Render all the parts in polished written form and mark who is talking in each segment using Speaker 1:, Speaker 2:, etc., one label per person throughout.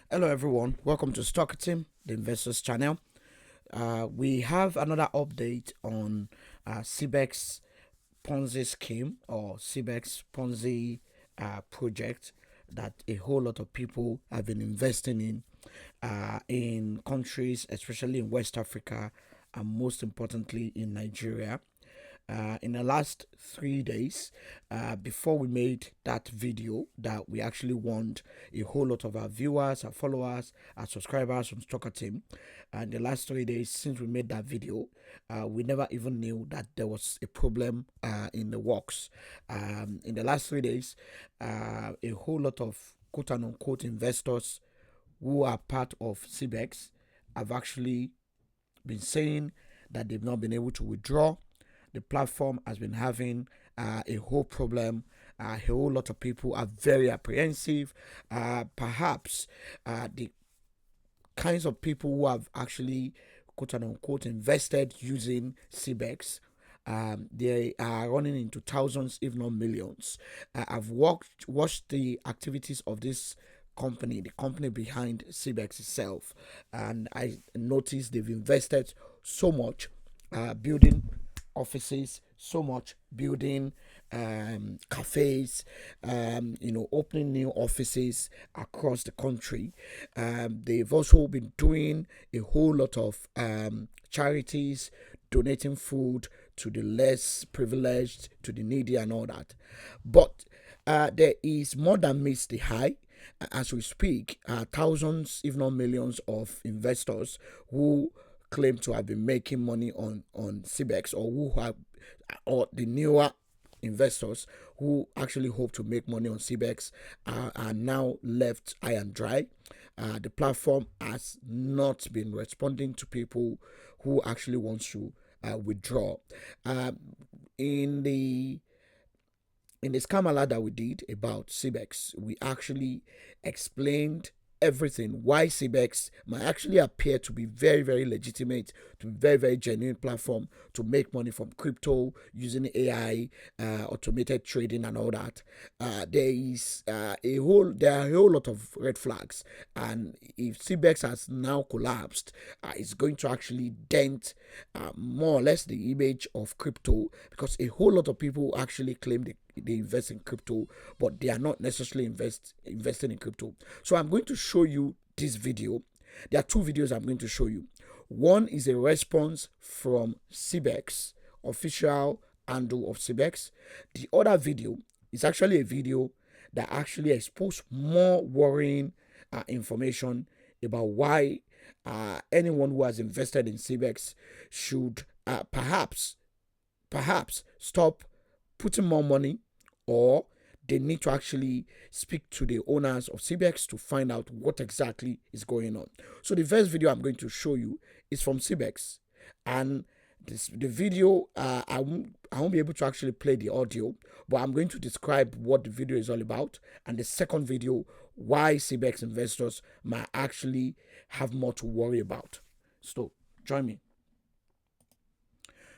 Speaker 1: Hello, everyone. Welcome to Stockertim, the investors channel. We have another update on CBEX Ponzi scheme or CBEX Ponzi project that a whole lot of people have been investing in countries, especially in West Africa, and most importantly in Nigeria. In the last 3 days, before we made that video that we actually want a whole lot of our viewers, our followers, our subscribers from Stalker Team. And the last 3 days since we made that video, we never even knew that there was a problem in the works. In the last 3 days, a whole lot of quote unquote investors who are part of CBEX have actually been saying that they've not been able to withdraw. The platform has been having a whole problem. A whole lot of people are very apprehensive. Perhaps the kinds of people who have actually quote unquote invested using CBEX, they are running into thousands, if not millions. I've watched the activities of this company, the company behind CBEX itself, and I noticed they've invested so much building offices, so much building cafes, opening new offices across the country. They've also been doing a whole lot of charities, donating food to the less privileged, to the needy, and all that. But there is more than meets the eye. As we speak, thousands, if not millions, of investors who claim to have been making money on CBEX, or the newer investors who actually hope to make money on CBEX are now left high and dry. The platform has not been responding to people who actually want to withdraw. In the scam alert that we did about CBEX, we actually explained everything why CBEX might actually appear to be very, very legitimate, to be very, very genuine platform to make money from crypto using AI, automated trading, and all that. There are a whole lot of red flags, and if CBEX has now collapsed, it's going to actually dent more or less the image of crypto, because a whole lot of people actually claim they invest in crypto, but they are not necessarily investing in crypto. So I'm going to show you this video. There are two videos I'm going to show you. One is a response from CBEX, official handle of CBEX. The other video is actually a video that actually exposed more worrying information about why anyone who has invested in CBEX should perhaps stop putting more money, or they need to actually speak to the owners of CBEX to find out what exactly is going on. So the first video I'm going to show you is from CBEX, and the video I won't be able to actually play the audio, but I'm going to describe what the video is all about, and the second video why CBEX investors might actually have more to worry about. So join me.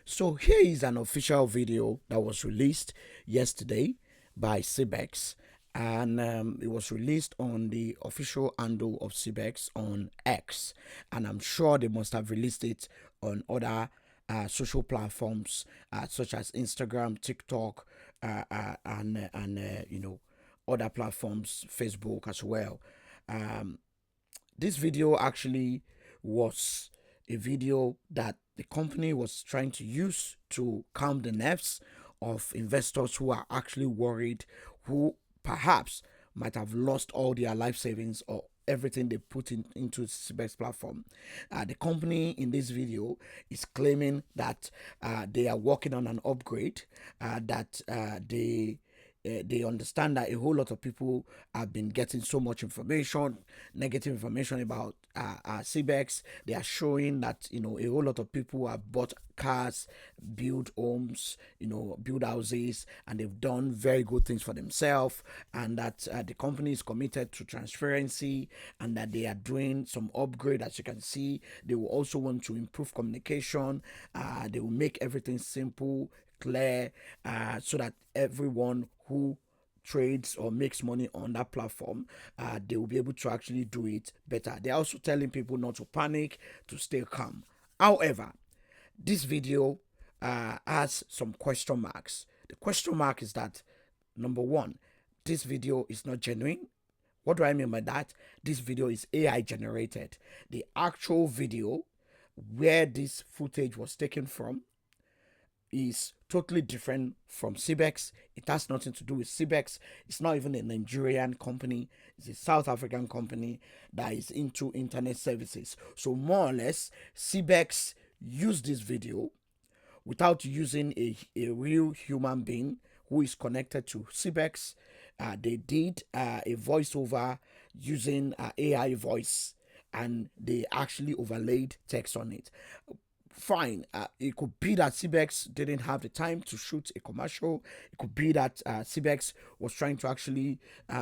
Speaker 1: So here is an official video that was released yesterday by CBEX, and it was released on the official handle of CBEX on X, and I'm sure they must have released it on other social platforms such as Instagram, TikTok, and other platforms, Facebook as well. This video actually was a video that the company was trying to use to calm the nerves of investors who are actually worried, who perhaps might have lost all their life savings or everything they put into CBEX platform. The company in this video is claiming that they are working on an upgrade, that they understand that a whole lot of people have been getting so much information, negative information about CBEX. They are showing that a whole lot of people have bought cars, built homes, build houses, and they've done very good things for themselves. And that the company is committed to transparency, and that they are doing some upgrade. As you can see, they will also want to improve communication. They will make everything simple, clear, so that everyone who trades or makes money on that platform, they will be able to actually do it better. They're also telling people not to panic, to stay calm. However, this video has some question marks. The question mark is that, number one, this video is not genuine. What do I mean by that? This video is AI generated. The actual video where this footage was taken from is totally different from CBEX. It has nothing to do with CBEX. It's not even a Nigerian company. It's a South African company that is into internet services. So more or less, CBEX used this video without using a real human being who is connected to CBEX. They did a voiceover using AI voice, and they actually overlaid text on it. Fine, it could be that CBEX didn't have the time to shoot a commercial. It could be that CBEX was trying to actually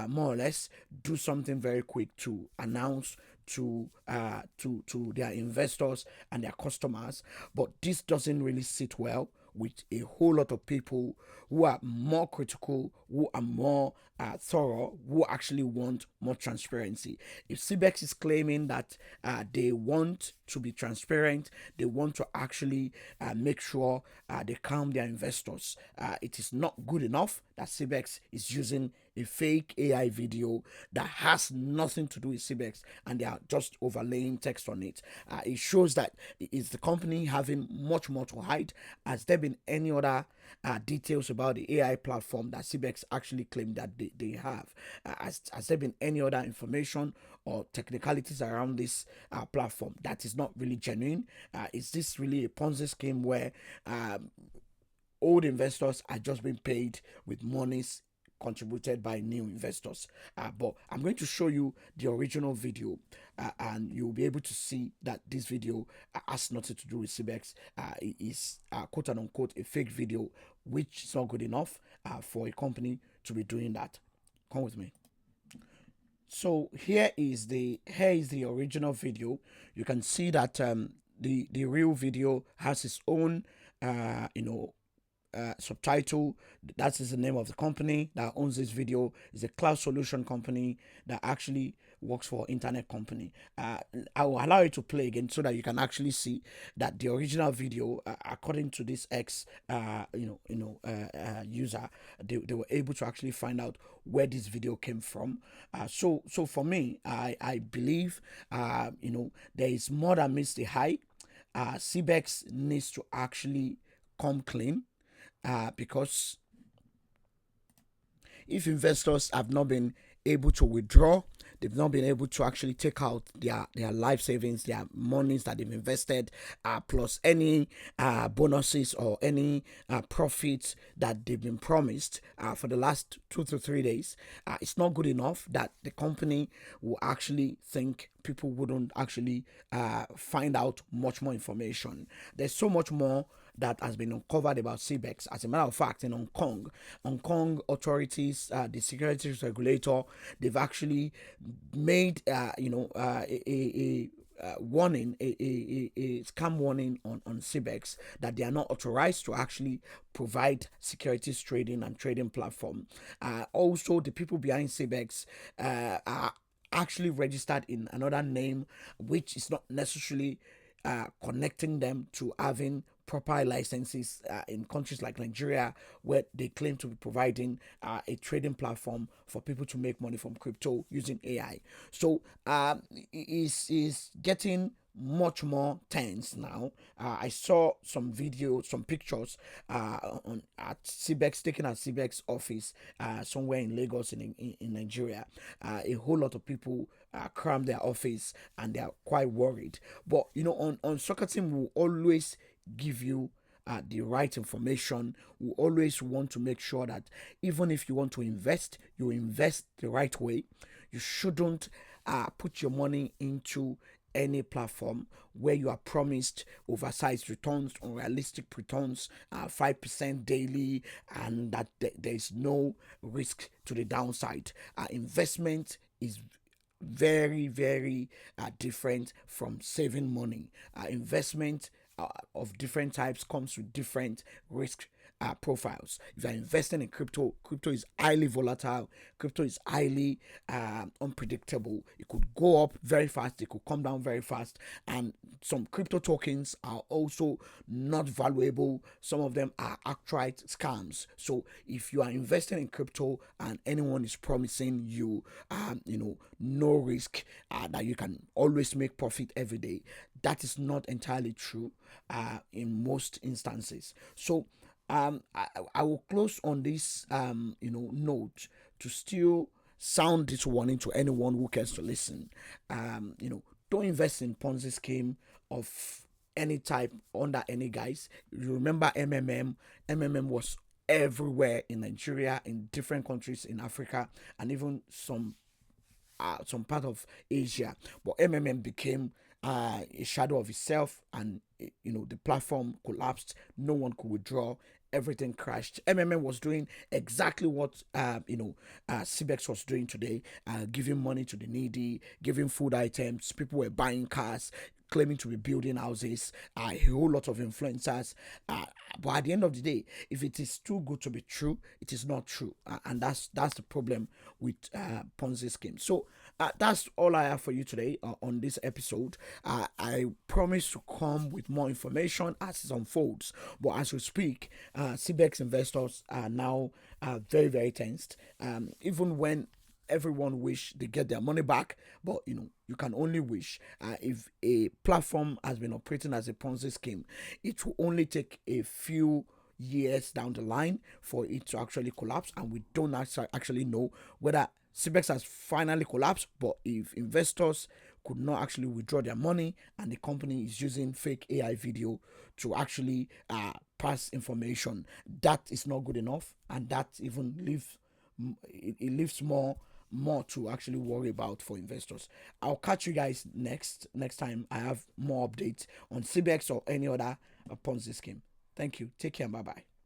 Speaker 1: more or less do something very quick to announce to their investors and their customers. But this doesn't really sit well with a whole lot of people who are more critical, who are more thorough, who actually want more transparency. If CBEX is claiming that they want to be transparent, they want to actually make sure they calm their investors, it is not good enough that CBEX is using a fake AI video that has nothing to do with CBEX and they are just overlaying text on it. It shows that is the company having much more to hide. Has there been any other details about the AI platform that CBEX actually claimed that they have? Has there been any other information or technicalities around this platform that is not really genuine? Is this really a Ponzi scheme where old investors are just being paid with monies contributed by new investors? But I'm going to show you the original video, and you'll be able to see that this video has nothing to do with CBEX. It is quote unquote a fake video, which is not good enough for a company to be doing that. Come with me. So here is the original video. You can see that the real video has its own subtitle. That is the name of the company that owns this video. Is a cloud solution company that actually works for internet company. I will allow you to play again so that you can actually see that the original video, according to this user, they were able to actually find out where this video came from. So for me, I believe there is more than meets the eye. CBEX needs to actually come clean. Because if investors have not been able to withdraw, they've not been able to actually take out their life savings, their monies that they've invested, plus any bonuses or any profits that they've been promised for the last 2 to 3 days, it's not good enough that the company will actually think people wouldn't actually find out much more information. There's so much more that has been uncovered about CBEX. As a matter of fact, in Hong Kong authorities, the securities regulator, they've actually made a warning, a scam warning on CBEX that they are not authorized to actually provide securities trading and trading platform. Also, the people behind CBEX are actually registered in another name, which is not necessarily connecting them to having proper licenses in countries like Nigeria, where they claim to be providing a trading platform for people to make money from crypto using AI. So it's getting much more tense now. I saw some videos, some pictures at CBEX, taken at CBEX office somewhere in Lagos in Nigeria. A whole lot of people crammed their office and they are quite worried. But on Stockertim, we'll always give you the right information. We always want to make sure that even if you want to invest, you invest the right way. You shouldn't put your money into any platform where you are promised oversized returns, unrealistic returns, 5% daily, and that there is no risk to the downside. Investment is very, very different from saving money. Investment of different types comes with different risk profiles. If you're investing in crypto, crypto is highly volatile, crypto is highly unpredictable. It could go up very fast, it could come down very fast, and some crypto tokens are also not valuable. Some of them are outright scams. So if you are investing in crypto and anyone is promising you no risk, that you can always make profit every day, that is not entirely true in most instances. So I will close on this note to still sound this warning to anyone who cares to listen. Don't invest in Ponzi scheme of any type under any guise. You remember MMM? MMM was everywhere in Nigeria, in different countries in Africa, and even some part of Asia. But MMM became a shadow of itself, and the platform collapsed. No one could withdraw. Everything crashed. MMM was doing exactly what CBEX was doing today, giving money to the needy, giving food items. People were buying cars, claiming to be building houses, a whole lot of influencers. But at the end of the day, if it is too good to be true, it is not true, and that's the problem with Ponzi schemes. So that's all I have for you today on this episode. I promise to come with more information as it unfolds. But as we speak, CBEX investors are now very, very tensed. Even when everyone wish they get their money back, but you can only wish. If a platform has been operating as a Ponzi scheme, it will only take a few years down the line for it to actually collapse, and we don't actually know whether CBEX has finally collapsed. But if investors could not actually withdraw their money and the company is using fake AI video to actually pass information, that is not good enough, and that even leaves more to actually worry about for investors. I'll catch you guys next time I have more updates on CBEX or any other Ponzi scheme. Thank you. Take care. Bye bye.